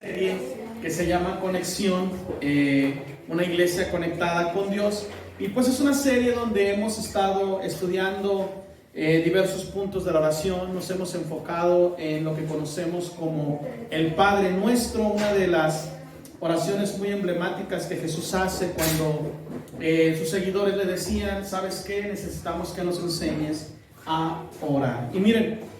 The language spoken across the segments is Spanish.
Serie que se llama Conexión, una iglesia conectada con Dios. Y pues es una serie donde hemos estado estudiando diversos puntos de la oración. Nos hemos enfocado en lo que conocemos como el Padre Nuestro, una de las oraciones muy emblemáticas que Jesús hace cuando sus seguidores le decían: ¿sabes qué? Necesitamos que nos enseñes a orar. Y miren,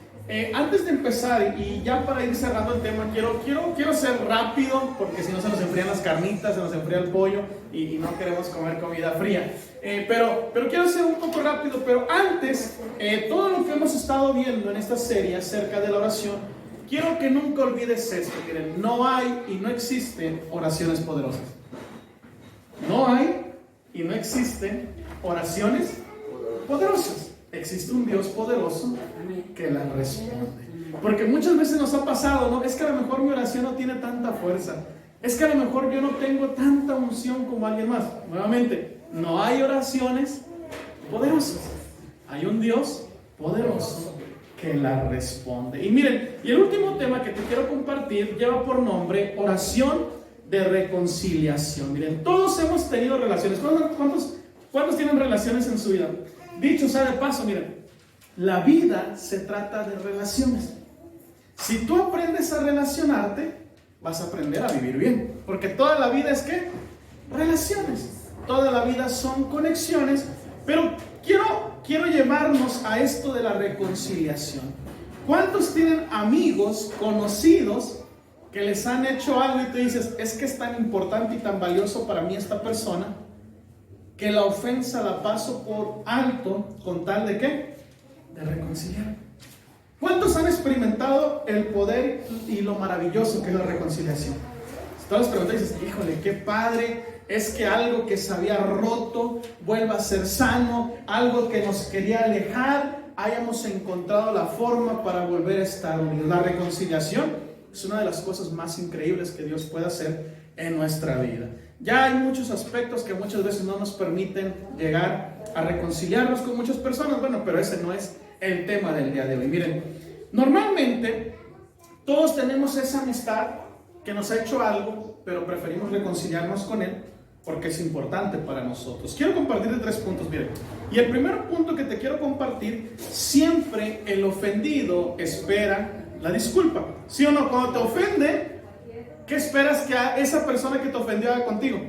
antes de empezar y ya para ir cerrando el tema, quiero ser rápido, porque si no se nos enfrían las carnitas, se nos enfría el pollo y no queremos comer comida fría. Pero quiero ser un poco rápido. Pero antes, todo lo que hemos estado viendo en esta serie acerca de la oración, quiero que nunca olvides esto. Miren, no hay y no existen oraciones poderosas. No hay y no existen oraciones poderosas. Existe un Dios poderoso que las responde. Porque muchas veces nos ha pasado, ¿no? Es que a lo mejor mi oración no tiene tanta fuerza. Es que a lo mejor yo no tengo tanta unción como alguien más. Nuevamente, no hay oraciones poderosas. Hay un Dios poderoso que las responde. Y miren, y el último tema que te quiero compartir lleva por nombre oración de reconciliación. Miren, todos hemos tenido relaciones. ¿Cuántos tienen relaciones en su vida? Dicho sea de paso, miren, la vida se trata de relaciones. Si tú aprendes a relacionarte, vas a aprender a vivir bien. Porque toda la vida es ¿qué? Relaciones. Toda la vida son conexiones. Pero quiero llevarnos a esto de la reconciliación. ¿Cuántos tienen amigos, conocidos, que les han hecho algo y tú dices: es que es tan importante y tan valioso para mí esta persona, que la ofensa la paso por alto con tal de ¿qué? De reconciliar? ¿Cuántos han experimentado el poder y lo maravilloso que es la reconciliación? Si todas las preguntas dices: híjole, qué padre es que algo que se había roto vuelva a ser sano, algo que nos quería alejar, hayamos encontrado la forma para volver a estar unidos. La reconciliación es una de las cosas más increíbles que Dios puede hacer en nuestra vida. Ya hay muchos aspectos que muchas veces no nos permiten llegar a reconciliarnos con muchas personas. Bueno, pero ese no es el tema del día de hoy. Miren, normalmente todos tenemos esa amistad que nos ha hecho algo, pero preferimos reconciliarnos con él porque es importante para nosotros. Quiero compartirte 3 puntos, miren. Y el primer punto que te quiero compartir: siempre el ofendido espera la disculpa. ¿Sí o no? Cuando te ofende, ¿qué esperas que esa persona que te ofendió haga contigo?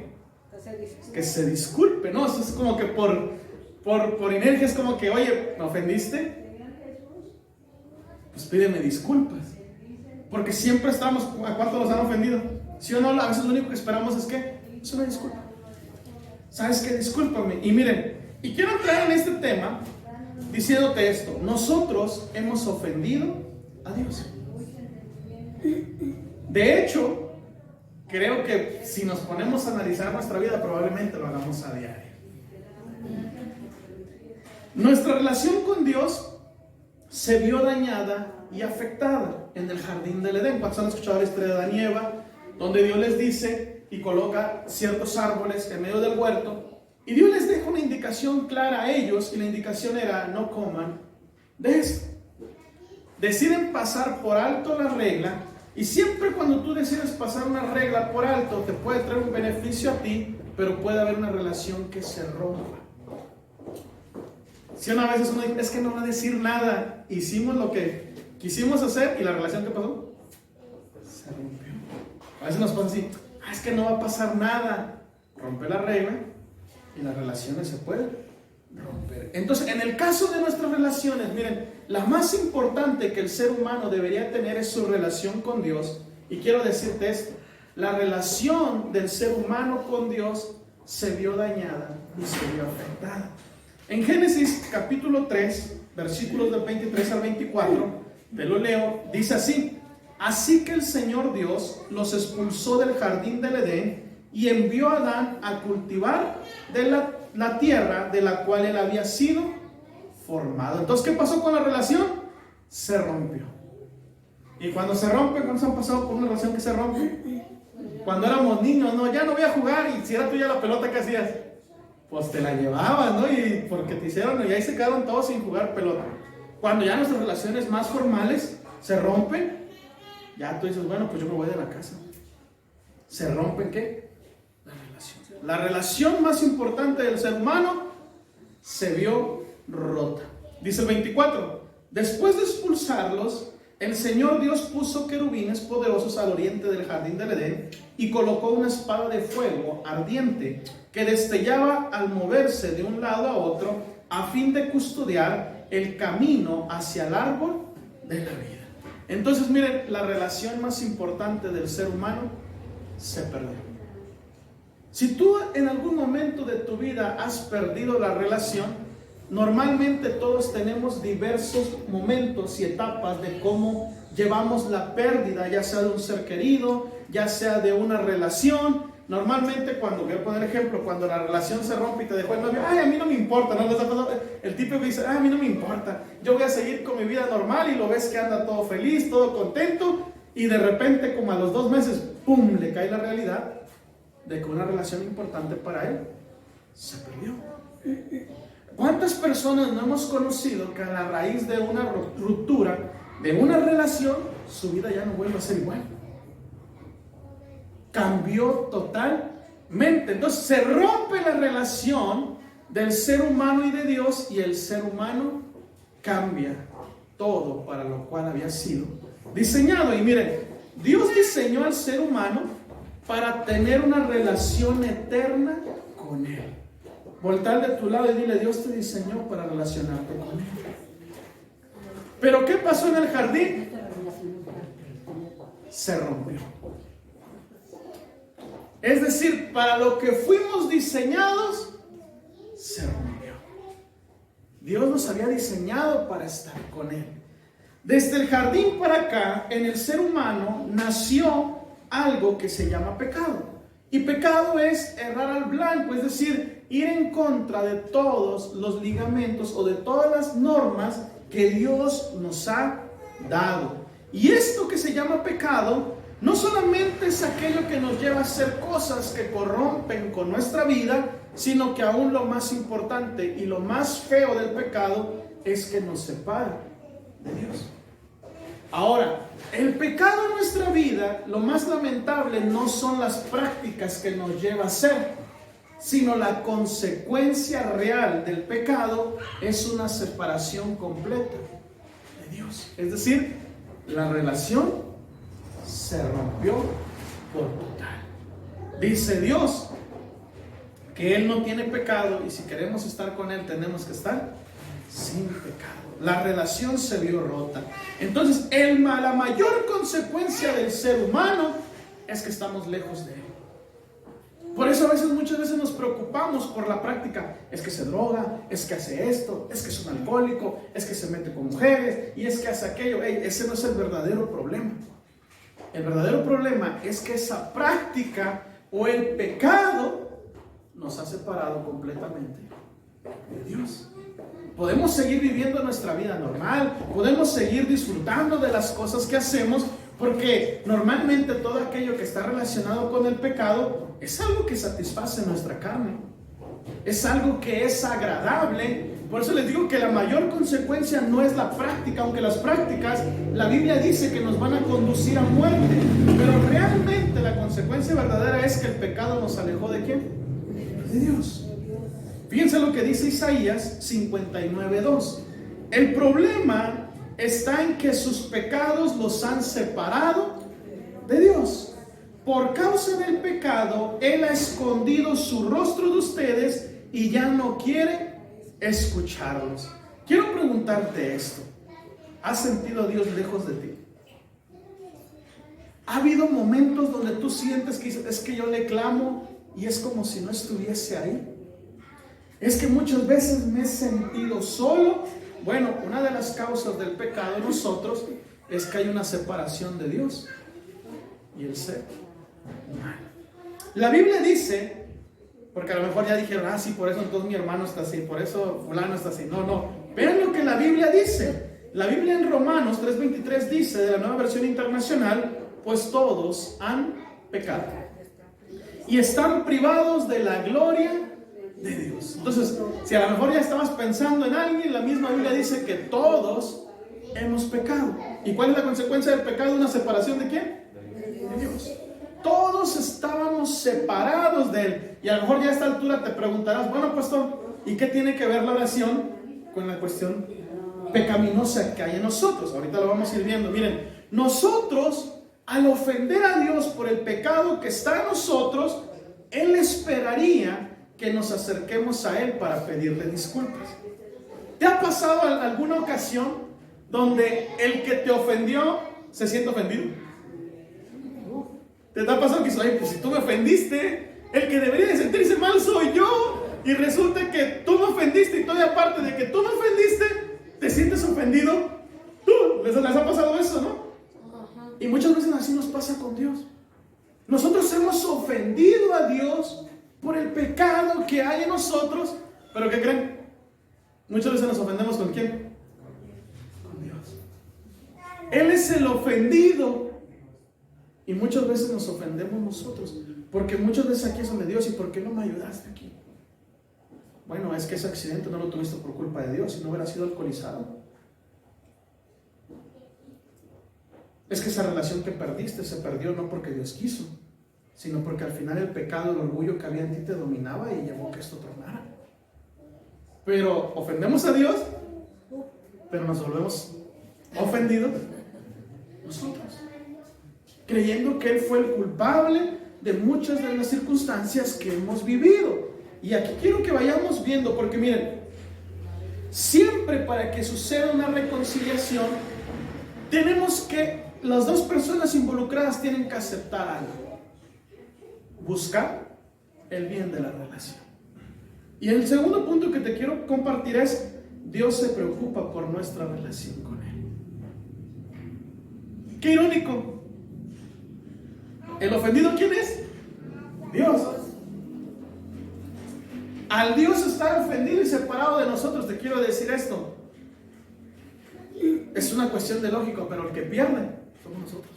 Que se disculpe, ¿no? Eso es como que por inercia, es como que: oye, ¿me ofendiste? Pues pídeme disculpas. Porque siempre estamos, ¿a cuántos nos han ofendido? ¿Sí o no? A veces lo único que esperamos es ¿qué? Es una disculpa. ¿Sabes qué? Discúlpame. Y miren, y quiero entrar en este tema diciéndote esto: nosotros hemos ofendido a Dios. De hecho, creo que si nos ponemos a analizar nuestra vida, probablemente lo hagamos a diario. Nuestra relación con Dios se vio dañada y afectada en el jardín del Edén. ¿Cuántos han escuchado la historia de Adán y Eva? Donde Dios les dice y coloca ciertos árboles en medio del huerto, y Dios les deja una indicación clara a ellos, y la indicación era: no coman de esto. Deciden pasar por alto la regla. Y siempre cuando tú decides pasar una regla por alto, te puede traer un beneficio a ti, pero puede haber una relación que se rompa. Si una vez uno dice: es que no va a decir nada, hicimos lo que quisimos hacer, y la relación, ¿qué pasó? Se rompió. A veces nos pasa así: es que no va a pasar nada. Rompe la regla y las relaciones se pueden romper. Entonces, en el caso de nuestras relaciones, miren, la más importante que el ser humano debería tener es su relación con Dios. Y quiero decirte esto: la relación del ser humano con Dios se vio dañada y se vio afectada. En Génesis capítulo 3, versículos del 23 al 24, te lo leo, dice así: así que el Señor Dios los expulsó del jardín del Edén y envió a Adán a cultivar de la tierra de la cual él había sido formado. Entonces, ¿qué pasó con la relación? Se rompió. Y cuando se rompe, ¿cuántos han pasado por una relación que se rompe? Cuando éramos niños, no, ya no voy a jugar, y si era tuya la pelota, ¿qué hacías? Pues te la llevabas, ¿no? Y porque te hicieron, y ahí se quedaron todos sin jugar pelota. Cuando ya nuestras relaciones más formales se rompen, ya tú dices: bueno, pues yo me voy de la casa. ¿Se rompe qué? La relación. La relación más importante del ser humano se vio rota. Dice el 24, después de expulsarlos, el Señor Dios puso querubines poderosos al oriente del jardín del Edén y colocó una espada de fuego ardiente que destellaba al moverse de un lado a otro a fin de custodiar el camino hacia el árbol de la vida. Entonces miren, la relación más importante del ser humano se perdió. Si tú en algún momento de tu vida has perdido la relación, normalmente todos tenemos diversos momentos y etapas de cómo llevamos la pérdida, ya sea de un ser querido, ya sea de una relación. Normalmente cuando, voy a poner ejemplo, cuando la relación se rompe y te dejó el novio, ay, a mí no me importa, ¿no? El tipo que dice, ay, a mí no me importa, yo voy a seguir con mi vida normal, y lo ves que anda todo feliz, todo contento, y de repente como a los 2 meses, ¡pum!, le cae la realidad de que una relación importante para él se perdió. ¿Cuántas personas no hemos conocido que a la raíz de una ruptura, de una relación, su vida ya no vuelve a ser igual? Cambió totalmente. Entonces se rompe la relación del ser humano y de Dios, y el ser humano cambia todo para lo cual había sido diseñado. Y miren, Dios diseñó al ser humano para tener una relación eterna con Él. Voltar de tu lado y dile, Dios te diseñó para relacionarte con Él. Pero ¿qué pasó en el jardín? Se rompió. Es decir, para lo que fuimos diseñados, se rompió. Dios nos había diseñado para estar con Él. Desde el jardín para acá, en el ser humano nació algo que se llama pecado. Y pecado es errar al blanco, es decir, ir en contra de todos los ligamentos o de todas las normas que Dios nos ha dado. Y esto que se llama pecado no solamente es aquello que nos lleva a hacer cosas que corrompen con nuestra vida, sino que aún lo más importante y lo más feo del pecado es que nos separa de Dios. Ahora, el pecado en nuestra vida, lo más lamentable no son las prácticas que nos lleva a hacer, sino la consecuencia real del pecado es una separación completa de Dios. Es decir, la relación se rompió por total. Dice Dios que Él no tiene pecado, y si queremos estar con Él tenemos que estar sin pecado. La relación se vio rota. Entonces, la mayor consecuencia del ser humano es que estamos lejos de Él. Por eso muchas veces nos preocupamos por la práctica. Es que se droga, es que hace esto, es que es un alcohólico, es que se mete con mujeres, y es que hace aquello. Ese no es el verdadero problema. El verdadero problema es que esa práctica o el pecado nos ha separado completamente de Dios. Podemos seguir viviendo nuestra vida normal, podemos seguir disfrutando de las cosas que hacemos, porque normalmente todo aquello que está relacionado con el pecado es algo que satisface nuestra carne, es algo que es agradable. Por eso les digo que la mayor consecuencia no es la práctica, aunque las prácticas, la Biblia dice que nos van a conducir a muerte, pero realmente la consecuencia verdadera es que el pecado nos alejó ¿de quién? De Dios. Fíjense lo que dice Isaías 59:2. El problema está en que sus pecados los han separado de Dios. Por causa del pecado, Él ha escondido su rostro de ustedes y ya no quiere escucharlos. Quiero preguntarte esto. ¿Has sentido a Dios lejos de ti? ¿Ha habido momentos donde tú sientes que es que yo le clamo y es como si no estuviese ahí? Es que muchas veces me he sentido solo. Bueno, una de las causas del pecado en nosotros es que hay una separación de Dios y el ser humano. La Biblia dice, porque a lo mejor ya dijeron, sí, por eso entonces mi hermano está así, por eso fulano está así. No, vean lo que la Biblia dice. La Biblia en Romanos 3:23 dice, de la Nueva Versión Internacional, pues todos han pecado y están privados de la gloria de Dios. Entonces, si a lo mejor ya estabas pensando en alguien, la misma Biblia dice que todos hemos pecado. ¿Y cuál es la consecuencia del pecado? Una separación ¿de quién? De Dios. Todos estábamos separados de Él. Y a lo mejor ya a esta altura te preguntarás, bueno, pastor, ¿y qué tiene que ver la oración con la cuestión pecaminosa que hay en nosotros? Ahorita lo vamos a ir viendo. Miren, nosotros, al ofender a Dios por el pecado que está en nosotros, Él esperaría que nos acerquemos a Él para pedirle disculpas. ¿Te ha pasado alguna ocasión donde el que te ofendió se siente ofendido? ¿Te ha pasado que dices, ay, pues si tú me ofendiste, el que debería de sentirse mal soy yo? Y resulta que tú me ofendiste y todavía aparte de que tú me ofendiste, te sientes ofendido. Tú, les ha pasado eso, ¿no? Y muchas veces así nos pasa con Dios. Nosotros hemos ofendido a Dios por el pecado que hay en nosotros. ¿Pero qué creen? Muchas veces nos ofendemos ¿con quién? Con Dios. Él es el ofendido. Y muchas veces nos ofendemos nosotros. Porque muchas veces aquí es donde Dios, ¿y por qué no me ayudaste aquí? Bueno, es que ese accidente no lo tuviste por culpa de Dios, si no hubiera sido alcoholizado. Es que esa relación que perdiste se perdió no porque Dios quiso, sino porque al final el pecado, el orgullo que había en ti te dominaba y llevó a que esto tornara. Pero ofendemos a Dios, pero nos volvemos ofendidos nosotros, creyendo que Él fue el culpable de muchas de las circunstancias que hemos vivido. Y aquí quiero que vayamos viendo, porque miren, siempre para que suceda una reconciliación, tenemos que, las dos personas involucradas tienen que aceptar algo: buscar el bien de la relación. Y el segundo punto que te quiero compartir es: Dios se preocupa por nuestra relación con Él. Qué irónico. ¿El ofendido quién es? Dios. Al Dios estar ofendido y separado de nosotros, te quiero decir esto. Es una cuestión de lógica, pero el que pierde somos nosotros.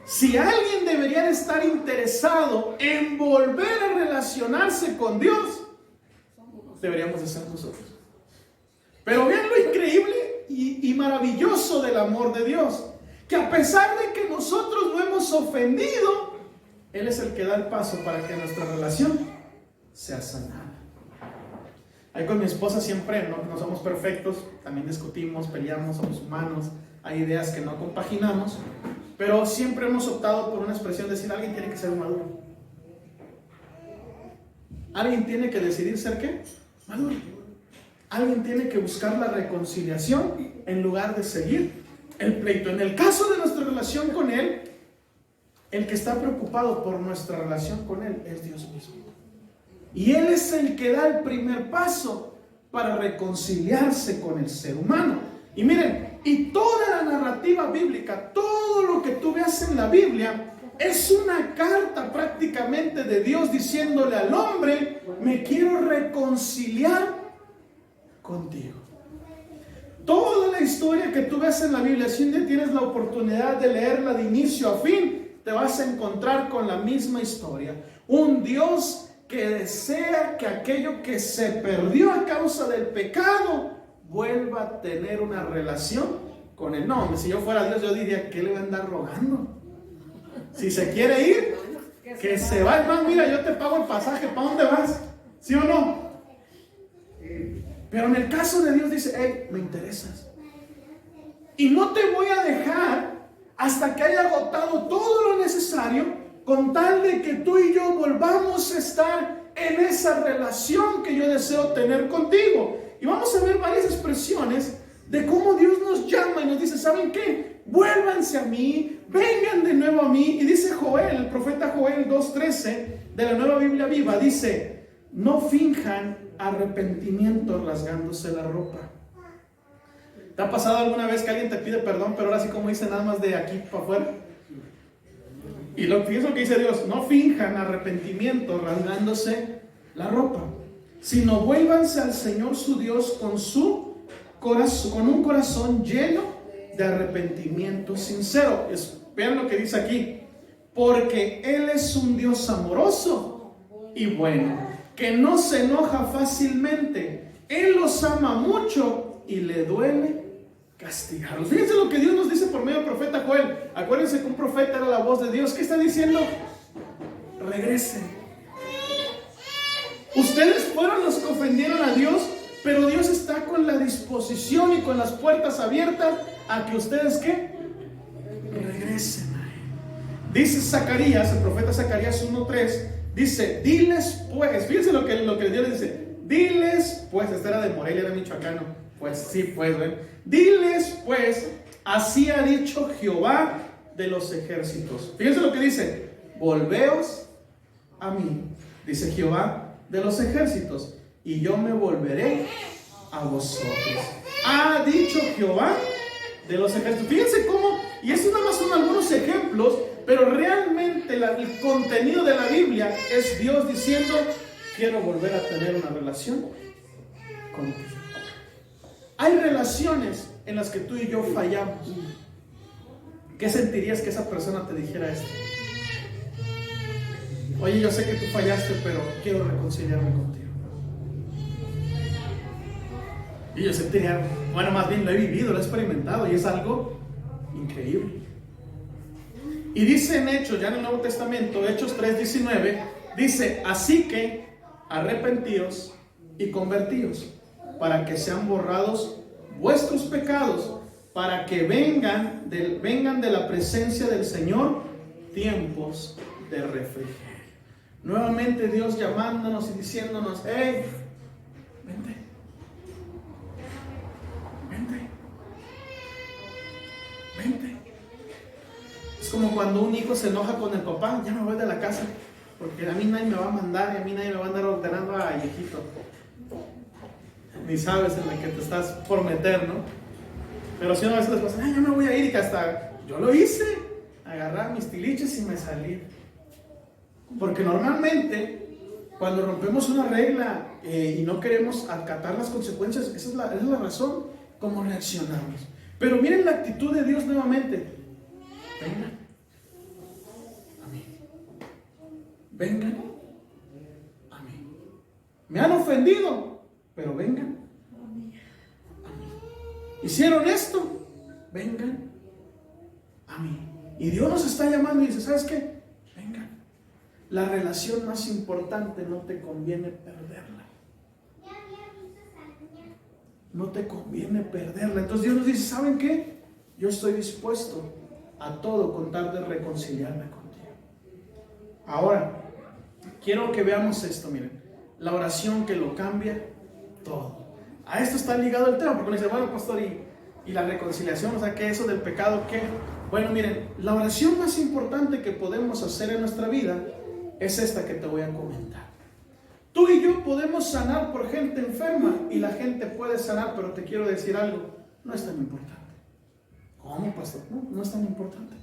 Si alguien debería estar interesado en volver a relacionarse con Dios, deberíamos de ser nosotros. Pero vean lo increíble y maravilloso del amor de Dios, que a pesar de que nosotros lo hemos ofendido, Él es el que da el paso para que nuestra relación sea sanada. Ahí con mi esposa siempre, no somos perfectos, también discutimos, peleamos, somos humanos, hay ideas que no compaginamos, pero siempre hemos optado por una expresión de decir: alguien tiene que ser maduro. Alguien tiene que decidir ser ¿qué? Maduro. Alguien tiene que buscar la reconciliación en lugar de seguir el pleito. En el caso de nuestra relación con Él, el que está preocupado por nuestra relación con Él es Dios mismo. Y Él es el que da el primer paso para reconciliarse con el ser humano. Y miren, y toda la narrativa bíblica, todo lo que tú veas en la Biblia, es una carta prácticamente de Dios diciéndole al hombre: me quiero reconciliar contigo. Toda la historia que tú ves en la Biblia, si un día tienes la oportunidad de leerla de inicio a fin, te vas a encontrar con la misma historia. Un Dios que desea que aquello que se perdió a causa del pecado vuelva a tener una relación con Él. No, si yo fuera Dios, yo diría: ¿qué le va a andar rogando? Si se quiere ir, que se va. Hermano, mira, yo te pago el pasaje, ¿para dónde vas? ¿Sí o no? Pero en el caso de Dios dice: hey, me interesas y no te voy a dejar hasta que haya agotado todo lo necesario, con tal de que tú y yo volvamos a estar en esa relación que yo deseo tener contigo. Y vamos a ver varias expresiones de cómo Dios nos llama y nos dice: ¿saben qué? Vuélvanse a mí, vengan de nuevo a mí. Y dice Joel, el profeta Joel 2:13 de la Nueva Biblia Viva, dice: no finjan arrepentimiento rasgándose la ropa. ¿Te ha pasado alguna vez que alguien te pide perdón, pero ahora sí, como dice, nada más de aquí para afuera? Y fíjense lo que dice Dios: no finjan arrepentimiento rasgándose la ropa, sino vuélvanse al Señor su Dios con un corazón lleno de arrepentimiento sincero. Vean lo que dice aquí: porque Él es un Dios amoroso y bueno, que no se enoja fácilmente. Él los ama mucho y le duele castigarlos. Fíjense lo que Dios nos dice por medio del profeta Joel. Acuérdense que un profeta era la voz de Dios. ¿Qué está diciendo? Regresen. Ustedes fueron los que ofendieron a Dios, pero Dios está con la disposición y con las puertas abiertas a que ustedes, ¿qué? Regresen a Él. Dice Zacarías, el profeta Zacarías 1:3, dice, diles pues, fíjense lo que Dios le dice, diles pues, esta era de Morelia, era michoacano, pues sí, pues, ¿ven? Diles pues, así ha dicho Jehová de los ejércitos. Fíjense lo que dice, volveos a mí, dice Jehová de los ejércitos, y yo me volveré a vosotros. Ha dicho Jehová de los ejércitos. Fíjense cómo, y estos nada más son algunos ejemplos, pero realmente el contenido de la Biblia es Dios diciendo, quiero volver a tener una relación contigo. Hay relaciones en las que tú y yo fallamos. ¿Qué sentirías que esa persona te dijera esto? Oye, yo sé que tú fallaste, pero quiero reconciliarme contigo. Y yo sentiría, bueno, más bien lo he vivido, lo he experimentado y es algo increíble. Y dice en Hechos, ya en el Nuevo Testamento, Hechos 3:19, dice, así que arrepentíos y convertíos, para que sean borrados vuestros pecados, para que vengan de la presencia del Señor tiempos de refrigerio. Nuevamente Dios llamándonos y diciéndonos, hey, vente, vente, vente. Es como cuando un hijo se enoja con el papá, ya me voy de la casa, porque a mí nadie me va a mandar y a mí nadie me va a andar ordenando a viejito. Ni sabes en la que te estás por meter, ¿no? Pero si una vez les pasa, ya me voy a ir, y que hasta yo lo hice, agarrar mis tiliches y me salí. Porque normalmente cuando rompemos una regla y no queremos acatar las consecuencias, esa es la razón como reaccionamos. Pero miren la actitud de Dios nuevamente. Vengan a mí. Vengan a mí. Me han ofendido, pero vengan a mí. Hicieron esto, vengan a mí. Y Dios nos está llamando y dice, ¿sabes qué? Vengan. La relación más importante no te conviene perderla. No te conviene perderla. Entonces Dios nos dice, ¿saben qué? Yo estoy dispuesto a todo con tal de reconciliarme contigo. Ahora, quiero que veamos esto, miren. La oración que lo cambia todo. A esto está ligado el tema, porque me dice, bueno, pastor, y la reconciliación, o sea, ¿qué eso del pecado? ¿Qué? Bueno, miren, la oración más importante que podemos hacer en nuestra vida es esta que te voy a comentar. Tú y yo podemos sanar por gente enferma y la gente puede sanar, pero te quiero decir algo, no es tan importante. ¿Cómo, pastor? No es tan importante.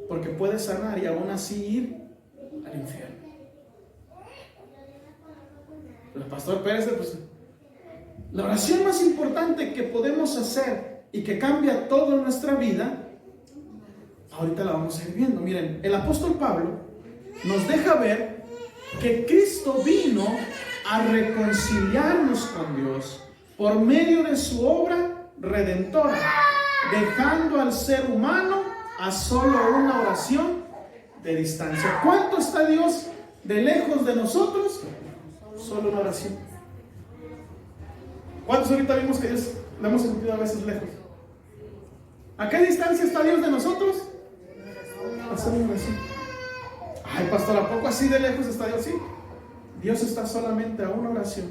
Porque puedes sanar y aún así ir al infierno. El pastor Pérez, pues, la oración más importante que podemos hacer y que cambia toda nuestra vida, ahorita la vamos a ir viendo. Miren, el apóstol Pablo nos deja ver que Cristo vino a reconciliarnos con Dios por medio de su obra redentora, dejando al ser humano a solo una oración de distancia. ¿Cuánto está Dios de lejos de nosotros? Solo una oración. ¿Cuántos ahorita vimos que Dios le hemos sentido a veces lejos? ¿A qué distancia está Dios de nosotros? A solo una oración. Ay, pastor, ¿a poco así de lejos está Dios? Sí. Dios está solamente a una oración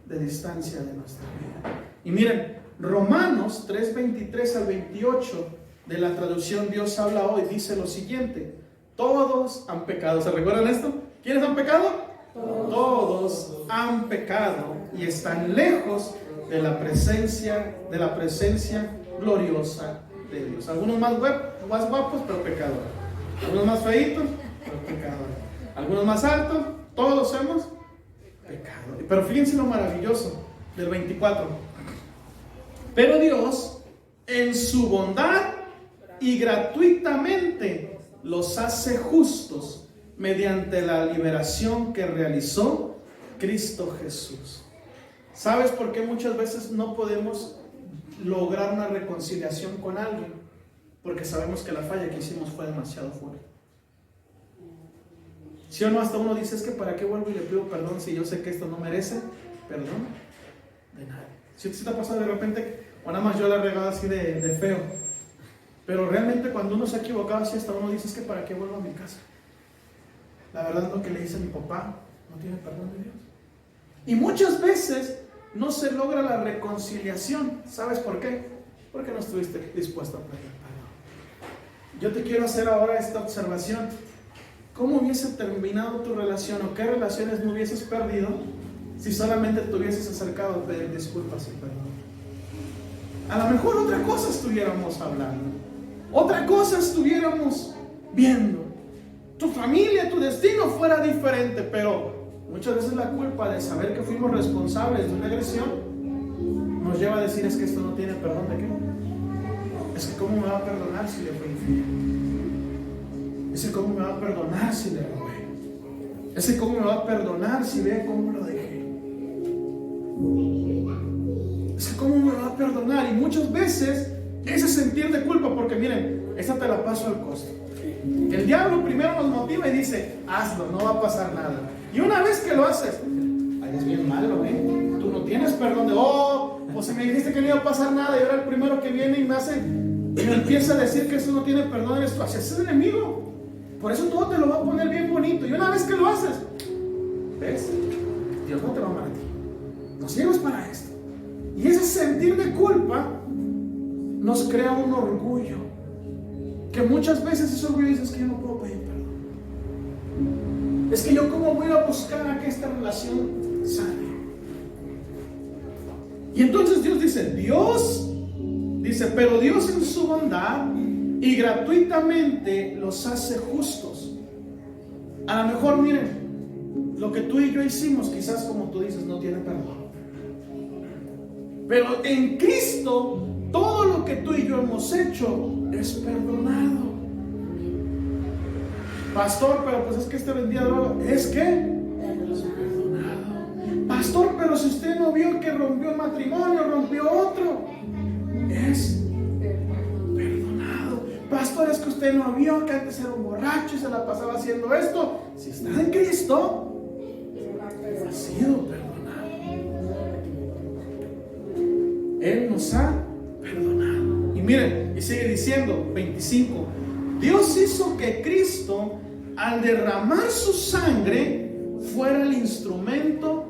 de distancia de nuestra vida. Y miren, Romanos 3:23 al 28 de la traducción Dios habla hoy dice lo siguiente: todos han pecado. ¿Se recuerdan esto? ¿Quiénes han pecado? Todos han pecado y están lejos de la presencia gloriosa de Dios. Algunos más guapos, pero pecadores. Algunos más feitos, pero pecadores. Algunos más altos, todos hemos pecado. Pero fíjense lo maravilloso del 24. Pero Dios, en su bondad y gratuitamente, los hace justos mediante la liberación que realizó Cristo Jesús. ¿Sabes por qué muchas veces no podemos lograr una reconciliación con alguien, porque sabemos que la falla que hicimos fue demasiado fuerte. ¿Sí o no? Hasta uno dice, es que ¿para qué vuelvo y le pido perdón si yo sé que esto no merece perdón de nadie? ¿Sí te ha pasado de repente, o nada más yo la he regado así de feo? Pero realmente cuando uno se ha equivocado así, hasta uno dice, es que ¿para qué vuelvo a mi casa? La verdad es lo que le dice a mi papá, no tiene perdón de Dios. Y muchas veces no se logra la reconciliación. ¿Sabes por qué? Porque no estuviste dispuesto a pedir perdón. Yo te quiero hacer ahora esta observación. ¿Cómo hubiese terminado tu relación o qué relaciones no hubieses perdido si solamente te hubieses acercado a pedir disculpas y perdón? A lo mejor otra cosa estuviéramos hablando, otra cosa estuviéramos viendo. Tu familia, tu destino fuera diferente, pero muchas veces la culpa de saber que fuimos responsables de una agresión nos lleva a decir, es que esto no tiene perdón de qué. Es que ¿cómo me va a perdonar si le fui infiel? Es que ¿cómo me va a perdonar si le robé? Es que ¿cómo me va a perdonar si ve cómo lo dejé? Es que ¿cómo me va a perdonar? Y muchas veces ese sentir de culpa, porque miren, esta te la paso al costo. El diablo primero nos motiva y dice, hazlo, no va a pasar nada. Y una vez que lo haces, ay, es bien malo, tú no tienes perdón de, pues si me dijiste que no iba a pasar nada y ahora el primero que viene y me empieza a decir que eso no tiene perdón, eres tú, así es el enemigo. Por eso todo te lo va a poner bien bonito. Y una vez que lo haces, ¿ves? Dios no te va a amar a ti. No sirves para esto. Y ese sentir de culpa nos crea un orgullo. Que muchas veces ese orgullo dice, es que yo no puedo pedir perdón. Es que yo cómo voy a buscar a que esta relación sane. Y entonces Dios dice, pero Dios en su bondad y gratuitamente los hace justos. A lo mejor, miren, lo que tú y yo hicimos, quizás como tú dices, no tiene perdón. Pero en Cristo, todo lo que tú y yo hemos hecho es perdonado. Pastor, pero pues es que vendía droga. ¿Es qué? Perdonado. Pastor, pero si usted no vio que rompió el matrimonio, rompió otro, es perdonado. Pastor, es que usted no vio que antes era un borracho y se la pasaba haciendo esto. Si está en Cristo, ha sido perdonado. Él nos ha perdonado. Y miren, y sigue diciendo, 25. Dios hizo que Cristo, al derramar su sangre, fuera el instrumento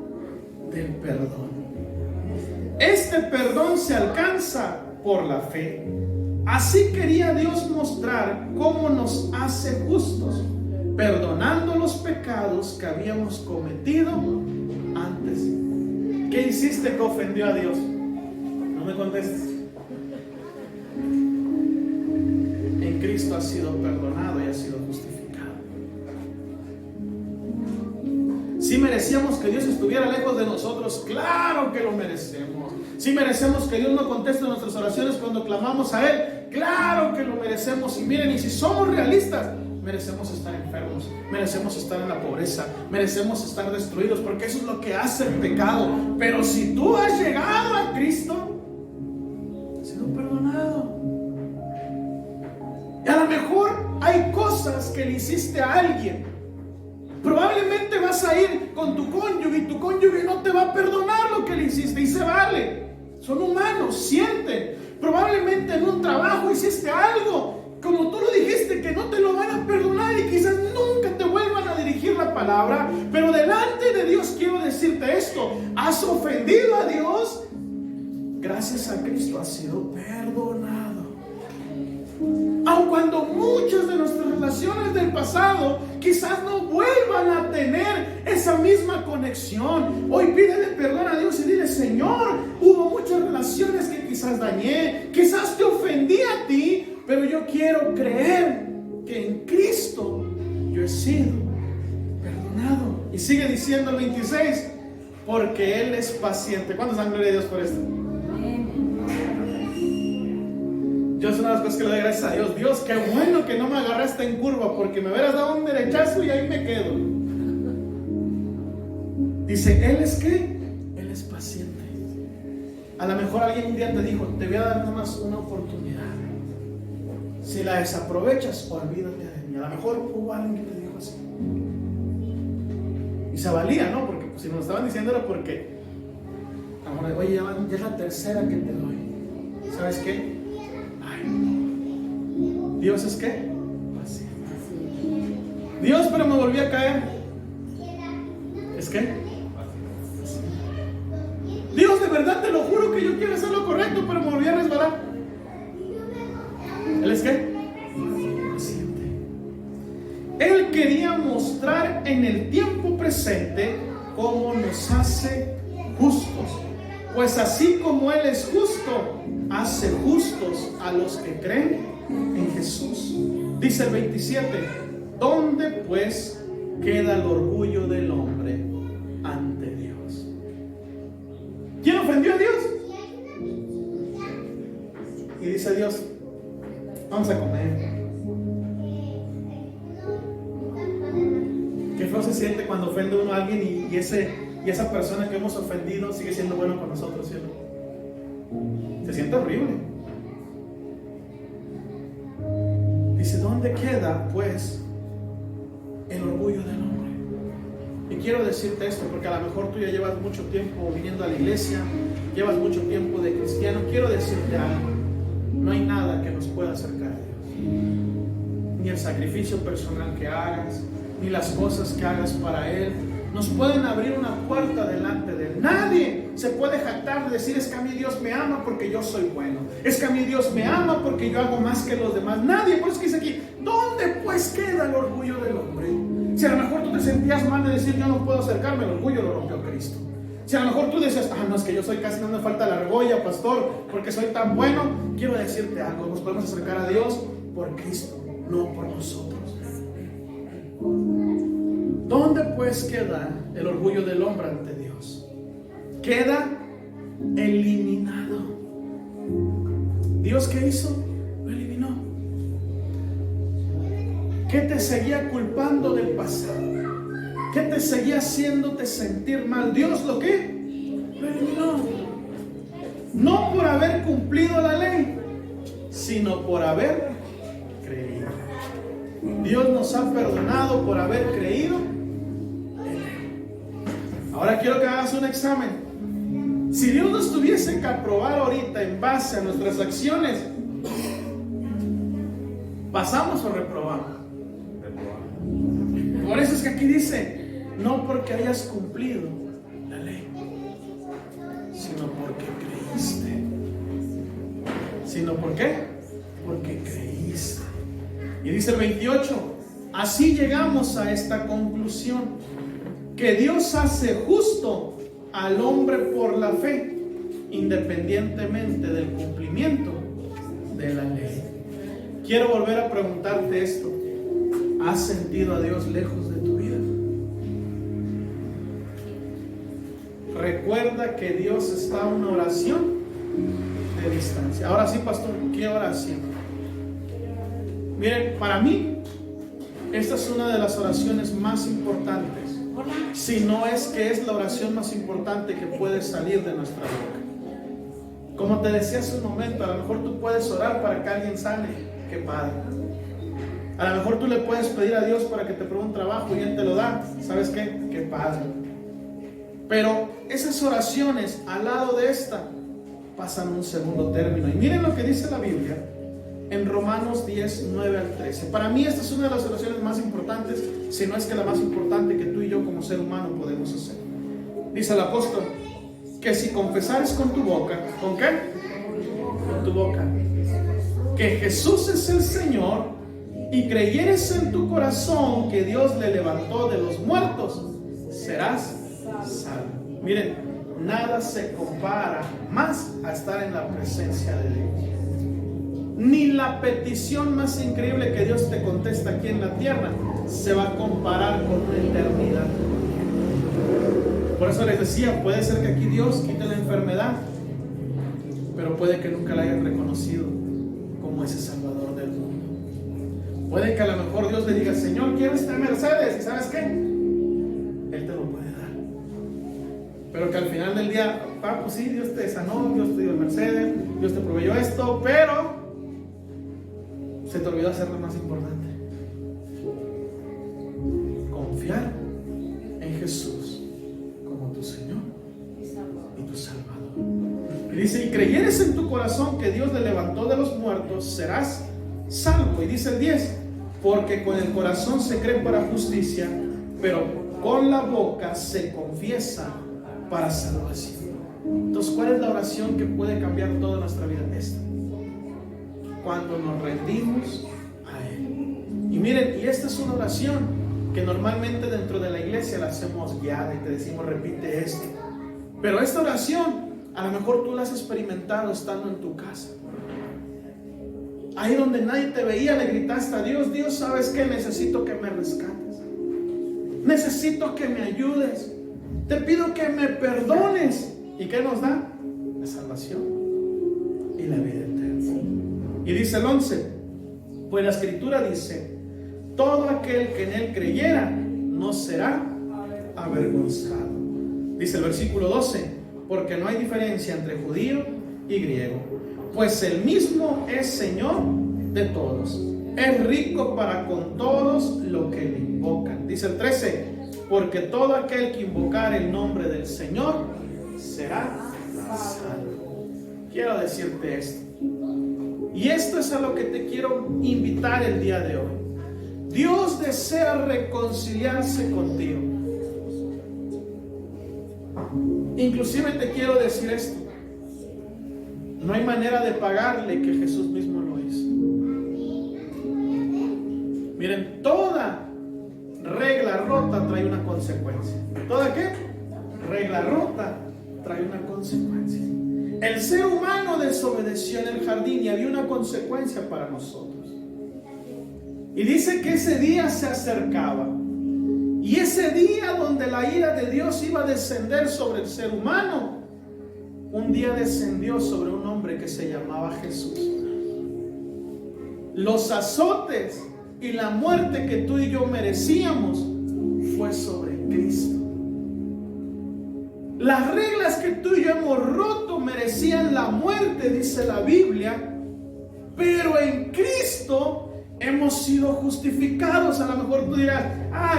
del perdón. Este perdón se alcanza por la fe. Así quería Dios mostrar cómo nos hace justos, perdonando los pecados que habíamos cometido antes. ¿Qué hiciste que ofendió a Dios? No me contestes. En Cristo ha sido perdonado y ha sido justificado. Si merecíamos que Dios estuviera lejos de nosotros, claro que lo merecemos. Si merecemos que Dios no conteste nuestras oraciones cuando clamamos a Él, claro que lo merecemos. Y miren, y si somos realistas, merecemos estar enfermos, merecemos estar en la pobreza, merecemos estar destruidos, porque eso es lo que hace el pecado. Pero si tú has llegado a Cristo, has sido perdonado. Y a lo mejor hay cosas que le hiciste a alguien. Probablemente vas a ir con tu cónyuge y tu cónyuge no te va a perdonar lo que le hiciste, y se vale. Son humanos, sienten. Probablemente en un trabajo hiciste algo, como tú lo dijiste, que no te lo van a perdonar y quizás nunca te vuelvan a dirigir la palabra. Pero delante de Dios quiero decirte esto: has ofendido a Dios, gracias a Cristo has sido perdonado. Aun cuando muchas de nuestras relaciones del pasado quizás no vuelvan a tener esa misma conexión, hoy pídele perdón a Dios y dile: Señor, hubo muchas relaciones que quizás dañé, quizás te ofendí a ti, pero yo quiero creer que en Cristo yo he sido perdonado. Y sigue diciendo el 26, porque Él es paciente. ¿Cuántos dan gloria a Dios por esto? Yo es una de las cosas que le doy gracias a Dios. Dios, qué bueno que no me agarraste en curva, porque me hubieras dado un derechazo y ahí me quedo. Dice, ¿Él es qué? Él es paciente. A lo mejor alguien un día te dijo, te voy a dar nomás una oportunidad. Si la desaprovechas, olvídate de mí. A lo mejor hubo alguien que te dijo así. Y se valía, ¿no? Porque pues, si nos lo estaban diciendo era porque, amor, oye, ya es la tercera que te doy. ¿Sabes qué? Ay, no. Dios es qué? Paciente. Dios, pero me volví a caer. ¿Es qué? Dios, de verdad te lo juro que yo quiero hacer lo correcto, pero me volví a resbalar. ¿Él es qué? Paciente. Él quería mostrar en el tiempo presente cómo nos hace justos. Pues así como Él es justo, hace justos a los que creen en Jesús. Dice el 27, ¿dónde pues queda el orgullo del hombre ante Dios? ¿Quién ofendió a Dios? Y dice Dios, vamos a comer. Qué feo se siente cuando ofende uno a alguien y esa persona que hemos ofendido sigue siendo bueno con nosotros, ¿cierto? Se siente horrible. Dice, ¿dónde queda pues el orgullo del hombre? Y quiero decirte esto porque a lo mejor tú ya llevas mucho tiempo viniendo a la iglesia, llevas mucho tiempo de cristiano. Quiero decirte algo, no hay nada que nos pueda acercar a Dios, ni el sacrificio personal que hagas, ni las cosas que hagas para Él nos pueden abrir una puerta delante de Él. Nadie se puede jactar de decir, es que a mí Dios me ama porque yo soy bueno, es que a mí Dios me ama porque yo hago más que los demás. Nadie. Por eso que dice aquí, ¿dónde pues queda el orgullo del hombre? Si a lo mejor tú te sentías mal de decir, yo no puedo acercarme, el orgullo lo rompió Cristo. Si a lo mejor tú decías, no, es que yo soy casi, no me falta la argolla, pastor, porque soy tan bueno. Quiero decirte algo, nos podemos acercar a Dios por Cristo, no por nosotros. ¿Dónde pues queda el orgullo del hombre ante Dios? Queda eliminado. ¿Dios qué hizo? Lo eliminó. ¿Qué te seguía culpando del pasado? ¿Qué te seguía haciéndote sentir mal? Dios lo que lo eliminó. No por haber cumplido la ley, sino por haber creído. Dios nos ha perdonado por haber creído en Él. Ahora quiero que hagas un examen. Si Dios nos tuviese que aprobar ahorita en base a nuestras acciones, ¿pasamos o reprobamos? Por eso es que aquí dice, no porque hayas cumplido la ley, sino porque creíste. ¿Sino por qué? Porque creíste. Y dice el 28, así llegamos a esta conclusión, que Dios hace justo al hombre por la fe, independientemente del cumplimiento de la ley. Quiero volver a preguntarte esto. ¿Has sentido a Dios lejos de tu vida? Recuerda que Dios está a una oración de distancia. Ahora sí, pastor, ¿qué oración? Miren, para mí, esta es una de las oraciones más importantes. Si no es que es la oración más importante que puede salir de nuestra boca. Como te decía hace un momento, a lo mejor tú puedes orar para que alguien sane. ¡Qué padre! A lo mejor tú le puedes pedir a Dios para que te pruebe un trabajo y Él te lo da. ¿Sabes qué? ¡Qué padre! Pero esas oraciones al lado de esta pasan un segundo término. Y miren lo que dice la Biblia en Romanos 10, 9 al 13. Para mí esta es una de las oraciones más importantes, si no es que la más importante que tú y yo como ser humano podemos hacer. Dice el apóstol que si confesares con tu boca, ¿con qué? Con tu boca, que Jesús es el Señor, y creyeres en tu corazón que Dios le levantó de los muertos, serás salvo. Miren, nada se compara más a estar en la presencia de Dios. Ni la petición más increíble que Dios te contesta aquí en la tierra se va a comparar con una eternidad. Por eso les decía, puede ser que aquí Dios quite la enfermedad, pero puede que nunca la hayan reconocido como ese Salvador del mundo. Puede que a lo mejor Dios le diga, Señor, quiero esta Mercedes, ¿y sabes qué? Él te lo puede dar. pero que al final del día, pues sí, Dios te sanó, Dios te dio el Mercedes, Dios te proveyó esto, pero se te olvidó hacer lo más importante: confiar en Jesús como tu Señor y tu Salvador. Y dice: y creyeres en tu corazón que Dios le levantó de los muertos, serás salvo. Y dice el 10: porque con el corazón se cree para justicia, pero con la boca se confiesa para salvación. Entonces, ¿cuál es la oración que puede cambiar toda nuestra vida? Esta: cuando nos rendimos a Él. Y miren, y esta es una oración que normalmente dentro de la iglesia la hacemos guiada y te decimos: repite esto. Pero esta oración a lo mejor tú la has experimentado estando en tu casa. Ahí donde nadie te veía, le gritaste a Dios: Dios, ¿sabes qué? Necesito que me rescates. Necesito que me ayudes. Te pido que me perdones. ¿Y qué nos da? La salvación y la vida eterna. Y dice el 11: pues la Escritura dice: todo aquel que en Él creyera no será avergonzado. Dice el versículo 12: porque no hay diferencia entre judío y griego, pues el mismo es Señor de todos, es rico para con todos los que le invocan. Dice el 13: porque todo aquel que invocar el nombre del Señor será salvo. Quiero decirte esto, y esto es a lo que te quiero invitar el día de hoy. Dios desea reconciliarse contigo. Inclusive te quiero decir esto: no hay manera de pagarle que Jesús mismo lo hizo. Miren, toda regla rota trae una consecuencia. ¿Toda qué? Regla rota trae una consecuencia. El ser humano desobedeció en el jardín y había una consecuencia para nosotros. Y dice que ese día se acercaba. Y ese día donde la ira de Dios iba a descender sobre el ser humano, un día descendió sobre un hombre que se llamaba Jesús. Los azotes y la muerte que tú y yo merecíamos fue sobre Cristo. Las reglas que tú y yo hemos roto merecían la muerte, dice la Biblia, pero en Cristo hemos sido justificados. A lo mejor tú dirás: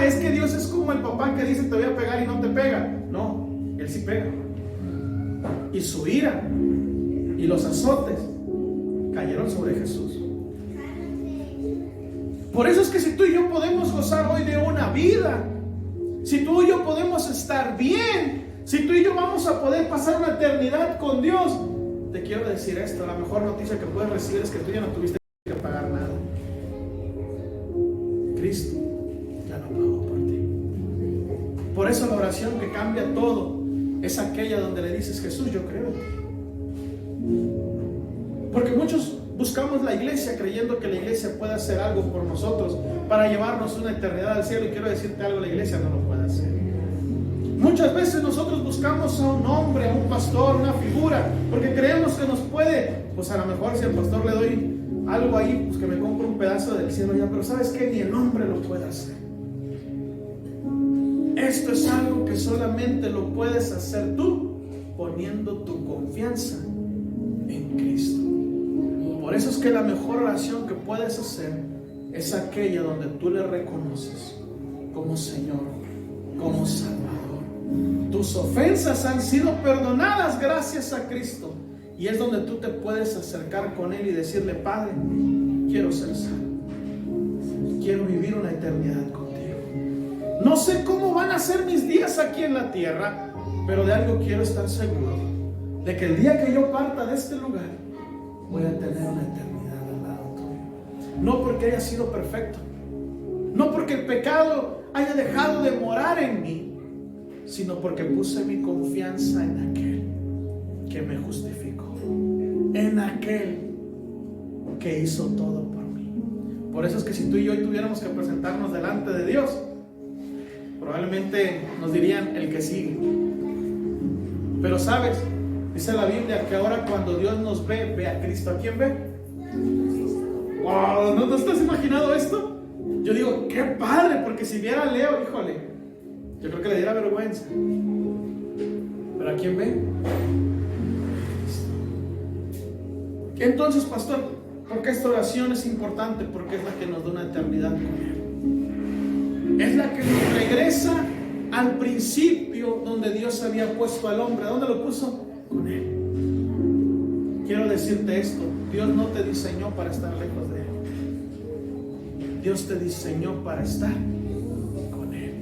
es que Dios es como el papá que dice: te voy a pegar y no te pega. No, Él sí pega. Y su ira y los azotes cayeron sobre Jesús. Por eso es que si tú y yo podemos gozar hoy de una vida, si tú y yo podemos estar bien, si tú y yo vamos a poder pasar una eternidad con Dios, te quiero decir esto: la mejor noticia que puedes recibir es que tú ya no tuviste que pagar nada. Cristo ya no pagó por ti. Por eso la oración que cambia todo es aquella donde le dices: Jesús, yo creo en ti. Porque muchos buscamos la iglesia creyendo que la iglesia puede hacer algo por nosotros para llevarnos una eternidad al cielo, y quiero decirte algo: la iglesia no lo puede hacer. Muchas veces nosotros buscamos a un hombre, a un pastor, una figura, porque creemos que nos puede, pues a lo mejor si al pastor le doy algo ahí, pues que me compre un pedazo del cielo ya, pero ¿sabes qué? Ni el hombre lo puede hacer. Esto es algo que solamente lo puedes hacer tú, poniendo tu confianza en Cristo. Por eso es que la mejor oración que puedes hacer es aquella donde tú le reconoces como Señor, como Salvador. Tus ofensas han sido perdonadas gracias a Cristo. Y es donde tú te puedes acercar con Él y decirle: Padre, quiero ser salvo. Quiero vivir una eternidad contigo. No sé cómo van a ser mis días aquí en la tierra, pero de algo quiero estar seguro: de que el día que yo parta de este lugar, voy a tener una eternidad al lado tuyo. No porque haya sido perfecto, no porque el pecado haya dejado de morar en mí, sino porque puse mi confianza en aquel que me justificó, en aquel que hizo todo por mí. Por eso es que si tú y yo hoy tuviéramos que presentarnos delante de Dios, probablemente nos dirían: el que sigue. Pero sabes, dice la Biblia que ahora cuando Dios nos ve, ve a Cristo. ¿A quién ve? ¡Wow! ¿No te has imaginado esto? Yo digo: qué padre, porque si viera a Leo, híjole, yo creo que le diera vergüenza. ¿Pero a quién ve? Entonces, pastor, ¿por qué esta oración es importante? Porque es la que nos da una eternidad con Él. Es la que nos regresa al principio donde Dios había puesto al hombre. ¿Dónde lo puso? Con Él. Quiero decirte esto: Dios no te diseñó para estar lejos de Él. Dios te diseñó para estar con Él.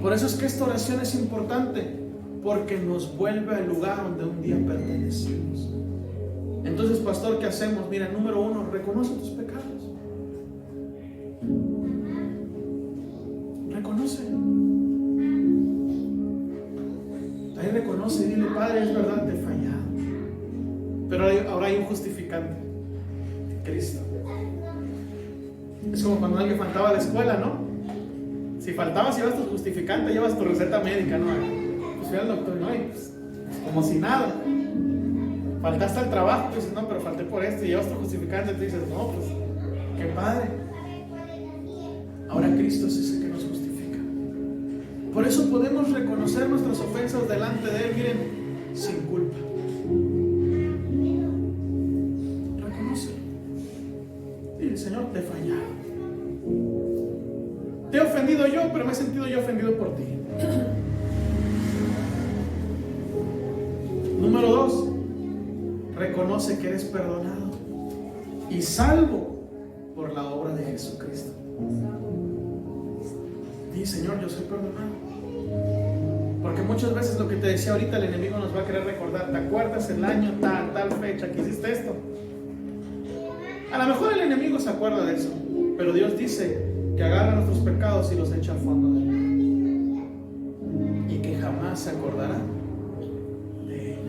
Por eso es que esta oración es importante, porque nos vuelve al lugar donde un día pertenecimos. Entonces, pastor, ¿qué hacemos? Mira, número 1, reconoce tus pecados. Reconoce. Ahí reconoce y dile: Padre, es verdad, te he fallado. Pero ahora hay un justificante: Cristo. Es como cuando alguien faltaba a la escuela, ¿no? Si faltabas, llevas tu justificante, llevas tu receta médica, ¿no? Pues fui al doctor, ¿no? Y pues, como si nada. Faltaste al trabajo, tú dices: no, pero falté por esto, y llevas tu justificante, y tú dices: no, pues, qué padre. Ahora Cristo es ese que nos justifica. Por eso podemos reconocer nuestras ofensas delante de Él, miren, sin culpa. Reconócelo. Dile: Señor, te he fallado. Te he ofendido yo, pero me he sentido yo ofendido por ti. Número 2, reconoce que eres perdonado y salvo por la obra de Jesucristo. Di: Señor, yo soy perdonado. Porque muchas veces lo que te decía ahorita, el enemigo nos va a querer recordar: ¿te acuerdas el año tal fecha que hiciste esto? A lo mejor el enemigo se acuerda de eso, pero Dios dice que agarra nuestros pecados y los echa al fondo del mar, y que jamás se acordará de ellos.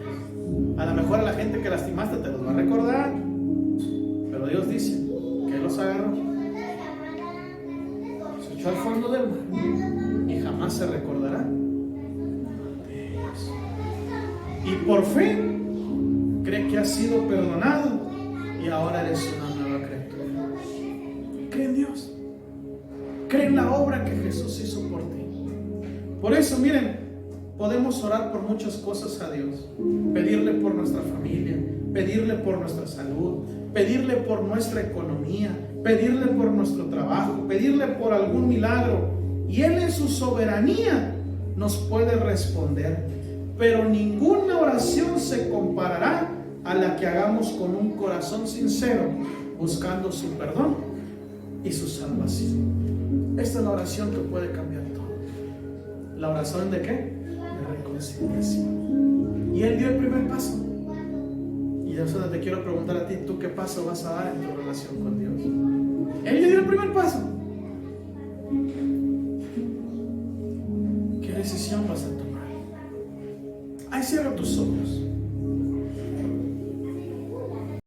A lo mejor a la gente que lastimaste te los va a recordar, pero Dios dice que los agarró, los echó al fondo del mar y jamás se recordará de ellos. Y por fe cree que has sido perdonado y ahora eres una nueva criatura. Cree en Dios. Cree en la obra que Jesús hizo por ti. Por eso, miren, podemos orar por muchas cosas a Dios. Pedirle por nuestra familia, pedirle por nuestra salud, pedirle por nuestra economía, pedirle por nuestro trabajo, pedirle por algún milagro. Y Él en su soberanía nos puede responder. Pero ninguna oración se comparará a la que hagamos con un corazón sincero, buscando su perdón y su salvación. Esta es la oración que puede cambiar todo. ¿La oración de qué? De reconciliación. Y Él dio el primer paso. Y de eso te quiero preguntar a ti: ¿tú qué paso vas a dar en tu relación con Dios? Él dio el primer paso. ¿Qué decisión vas a tomar? Ahí cierra tus ojos.